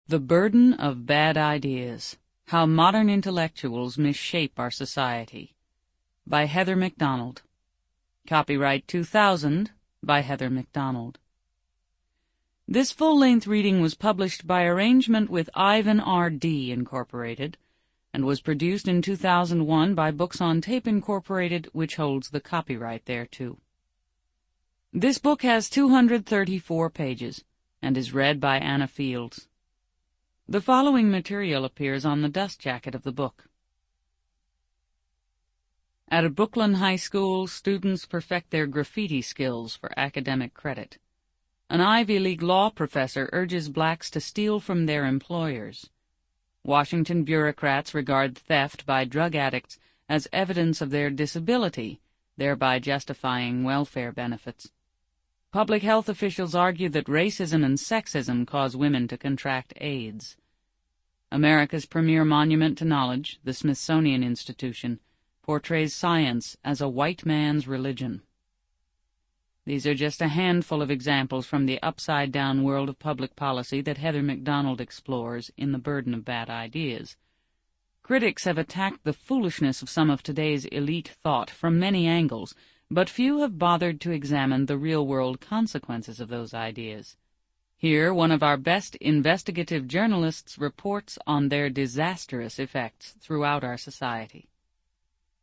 The Burden of Bad Ideas: How Modern Intellectuals Misshape Our Society, by Heather MacDonald. Copyright 2000 by Heather MacDonald. This full-length reading was published by arrangement with Ivan R.D. Incorporated and was produced in 2001 by Books on Tape Incorporated, which holds the copyright thereto. This book has 234 pages and is read by Anna Fields. The following material appears on the dust jacket of the book. At a Brooklyn high school, students perfect their graffiti skills for academic credit. An Ivy League law professor urges blacks to steal from their employers. Washington bureaucrats regard theft by drug addicts as evidence of their disability, thereby justifying welfare benefits. Public health officials argue that racism and sexism cause women to contract AIDS. America's premier monument to knowledge, the Smithsonian Institution, portrays science as a white man's religion. These are just a handful of examples from the upside-down world of public policy that Heather MacDonald explores in The Burden of Bad Ideas. Critics have attacked the foolishness of some of today's elite thought from many angles, but few have bothered to examine the real-world consequences of those ideas. Here, one of our best investigative journalists reports on their disastrous effects throughout our society.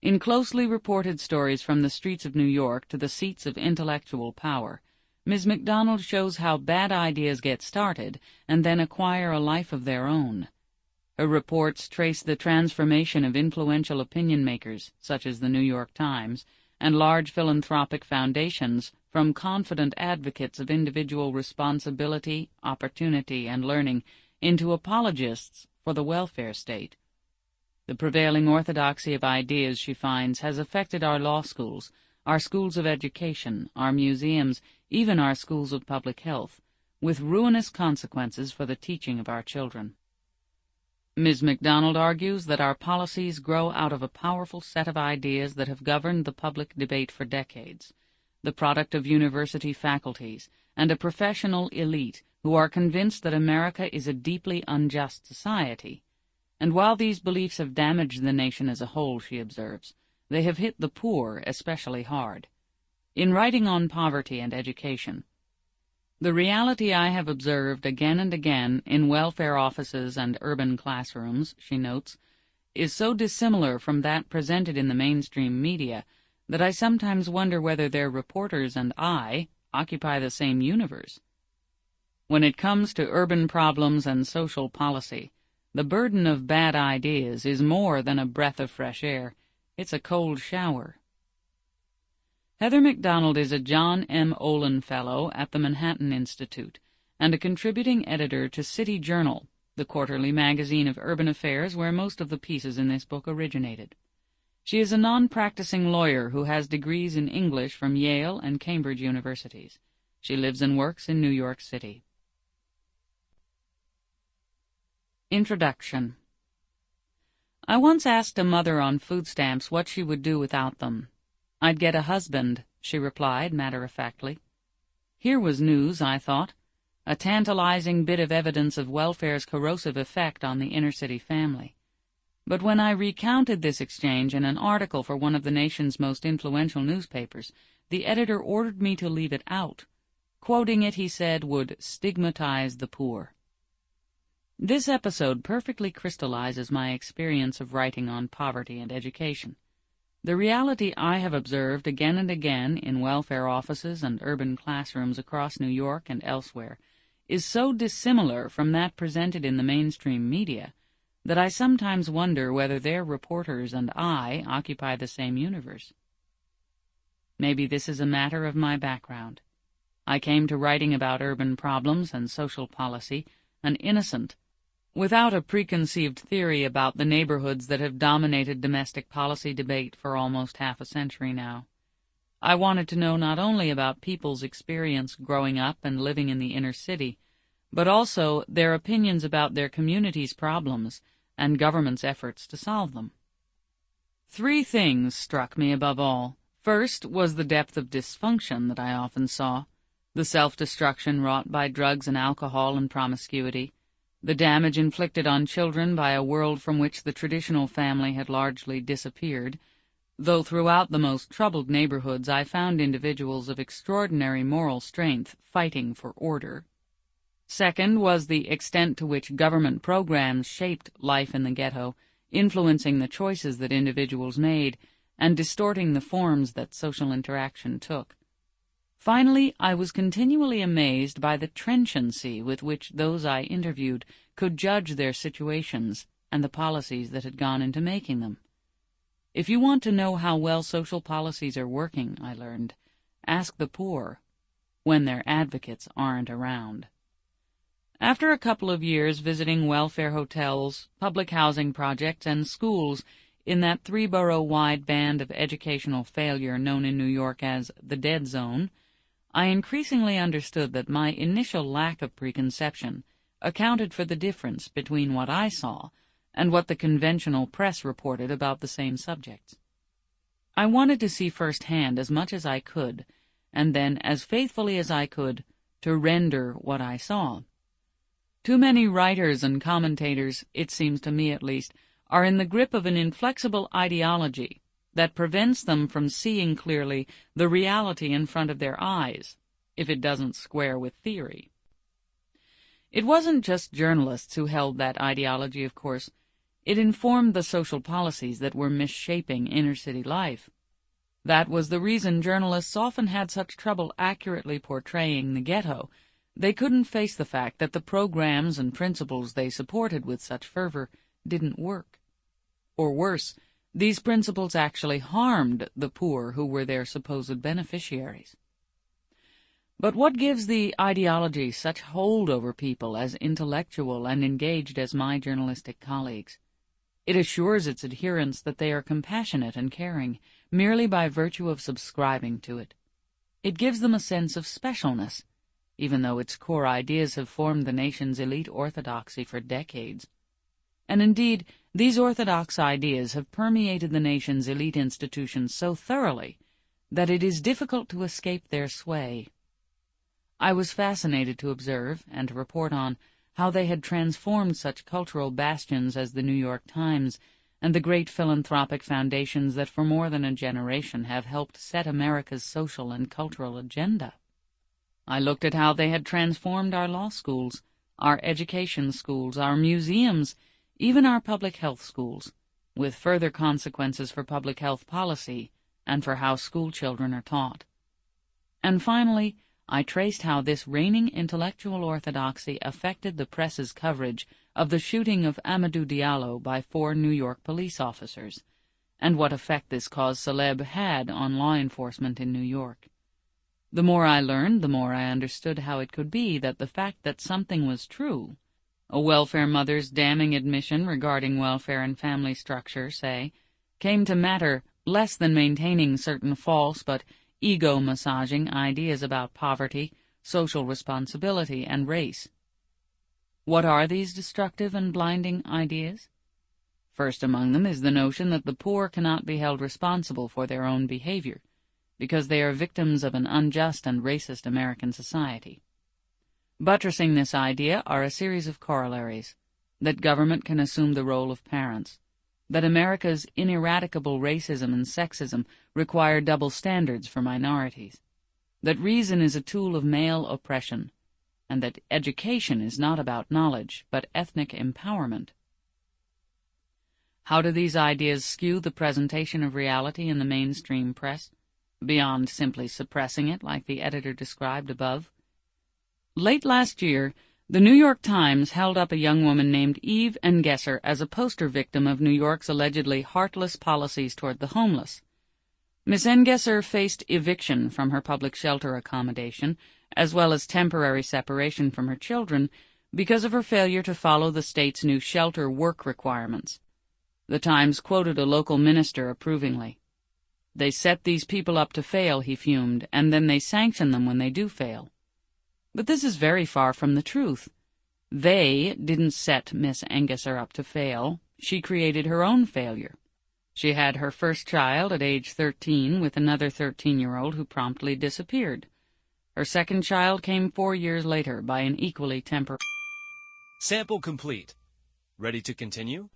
In closely reported stories from the streets of New York to the seats of intellectual power, Ms. MacDonald shows how bad ideas get started and then acquire a life of their own. Her reports trace the transformation of influential opinion makers, such as the New York Times, and large philanthropic foundations from confident advocates of individual responsibility, opportunity, and learning into apologists for the welfare state. The prevailing orthodoxy of ideas, she finds, has affected our law schools, our schools of education, our museums, even our schools of public health, with ruinous consequences for the teaching of our children. Ms. MacDonald argues that our policies grow out of a powerful set of ideas that have governed the public debate for decades, the product of university faculties and a professional elite who are convinced that America is a deeply unjust society. And while these beliefs have damaged the nation as a whole, she observes, they have hit the poor especially hard. In writing on poverty and education, the reality I have observed again and again in welfare offices and urban classrooms, she notes, is so dissimilar from that presented in the mainstream media that I sometimes wonder whether their reporters and I occupy the same universe. When it comes to urban problems and social policy, the burden of bad ideas is more than a breath of fresh air. It's a cold shower. Heather MacDonald is a John M. Olin Fellow at the Manhattan Institute and a contributing editor to City Journal, the quarterly magazine of urban affairs where most of the pieces in this book originated. She is a non-practicing lawyer who has degrees in English from Yale and Cambridge universities. She lives and works in New York City. Introduction. I once asked a mother on food stamps what she would do without them. "I'd get a husband," she replied matter-of-factly. Here was news, I thought, a tantalizing bit of evidence of welfare's corrosive effect on the inner-city family. But when I recounted this exchange in an article for one of the nation's most influential newspapers, the editor ordered me to leave it out. Quoting it, he said, would stigmatize the poor. This episode perfectly crystallizes my experience of writing on poverty and education. The reality I have observed again and again in welfare offices and urban classrooms across New York and elsewhere is so dissimilar from that presented in the mainstream media that I sometimes wonder whether their reporters and I occupy the same universe. Maybe this is a matter of my background. I came to writing about urban problems and social policy an innocent, without a preconceived theory about the neighborhoods that have dominated domestic policy debate for almost half a century now. I wanted to know not only about people's experience growing up and living in the inner city, but also their opinions about their community's problems and government's efforts to solve them. 3 things struck me above all. First was the depth of dysfunction that I often saw, the self-destruction wrought by drugs and alcohol and promiscuity, the damage inflicted on children by a world from which the traditional family had largely disappeared, though throughout the most troubled neighborhoods I found individuals of extraordinary moral strength fighting for order. Second was the extent to which government programs shaped life in the ghetto, influencing the choices that individuals made and distorting the forms that social interaction took. Finally, I was continually amazed by the trenchancy with which those I interviewed could judge their situations and the policies that had gone into making them. If you want to know how well social policies are working, I learned, ask the poor when their advocates aren't around. After a couple of years visiting welfare hotels, public housing projects, and schools in that 3-borough-wide band of educational failure known in New York as the Dead Zone, I increasingly understood that my initial lack of preconception accounted for the difference between what I saw and what the conventional press reported about the same subjects. I wanted to see firsthand as much as I could, and then as faithfully as I could to render what I saw. Too many writers and commentators, it seems to me at least, are in the grip of an inflexible ideology that prevents them from seeing clearly the reality in front of their eyes, if it doesn't square with theory. It wasn't just journalists who held that ideology, of course. It informed the social policies that were misshaping inner-city life. That was the reason journalists often had such trouble accurately portraying the ghetto. They couldn't face the fact that the programs and principles they supported with such fervor didn't work. Or worse, these principles actually harmed the poor who were their supposed beneficiaries. But what gives the ideology such hold over people as intellectual and engaged as my journalistic colleagues? It assures its adherents that they are compassionate and caring, merely by virtue of subscribing to it. It gives them a sense of specialness, even though its core ideas have formed the nation's elite orthodoxy for decades. And indeed, these orthodox ideas have permeated the nation's elite institutions so thoroughly that it is difficult to escape their sway. I was fascinated to observe and to report on how they had transformed such cultural bastions as the New York Times and the great philanthropic foundations that for more than a generation have helped set America's social and cultural agenda. I looked at how they had transformed our law schools, our education schools, our museums, even our public health schools, with further consequences for public health policy and for how school children are taught. And finally, I traced how this reigning intellectual orthodoxy affected the press's coverage of the shooting of Amadou Diallo by 4 New York police officers, and what effect this cause célèbre had on law enforcement in New York. The more I learned, the more I understood how it could be that the fact that something was true, a welfare mother's damning admission regarding welfare and family structure, say, came to matter less than maintaining certain false but ego-massaging ideas about poverty, social responsibility, and race. What are these destructive and blinding ideas? First among them is the notion that the poor cannot be held responsible for their own behavior, because they are victims of an unjust and racist American society. Buttressing this idea are a series of corollaries: that government can assume the role of parents, that America's ineradicable racism and sexism require double standards for minorities, that reason is a tool of male oppression, and that education is not about knowledge, but ethnic empowerment. How do these ideas skew the presentation of reality in the mainstream press, beyond simply suppressing it like the editor described above? Late last year, the New York Times held up a young woman named Eve Engesser as a poster victim of New York's allegedly heartless policies toward the homeless. Miss Engesser faced eviction from her public shelter accommodation, as well as temporary separation from her children, because of her failure to follow the state's new shelter work requirements. The Times quoted a local minister approvingly. "They set these people up to fail," he fumed, "and then they sanction them when they do fail." But this is very far from the truth. They didn't set Miss Engesser up to fail. She created her own failure. She had her first child at age 13 with another 13-year-old who promptly disappeared. Her second child came 4 years later by an equally temporary. Sample complete. Ready to continue?